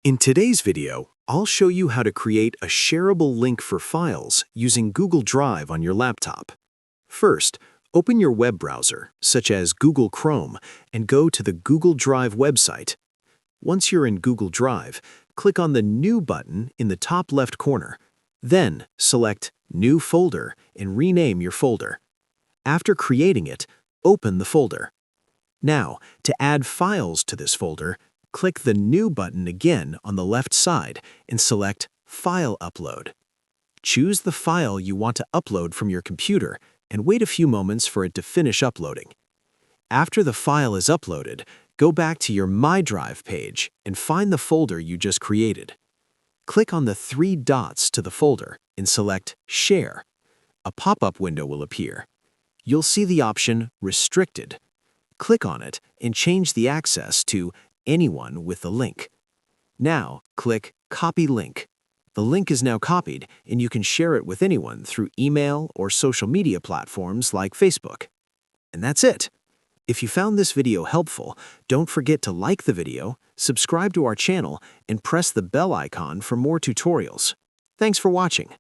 In today's video, I'll show you how to create a shareable link for files using Google Drive on your laptop. First, open your web browser, such as Google Chrome, and go to the Google Drive website. Once you're in Google Drive, click on the New button in the top left corner. Then, select New Folder and rename your folder. After creating it, open the folder. Now, to add files to this folder, click the New button again on the left side and select File Upload. Choose the file you want to upload from your computer and wait a few moments for it to finish uploading. After the file is uploaded, go back to your My Drive page and find the folder you just created. Click on the three dots to the folder and select Share. A pop-up window will appear. You'll see the option Restricted. Click on it and change the access to Anyone with the link. Now, click Copy Link. The link is now copied, and you can share it with anyone through email or social media platforms like Facebook. And that's it. If you found this video helpful, don't forget to like the video, subscribe to our channel, and press the bell icon for more tutorials. Thanks for watching.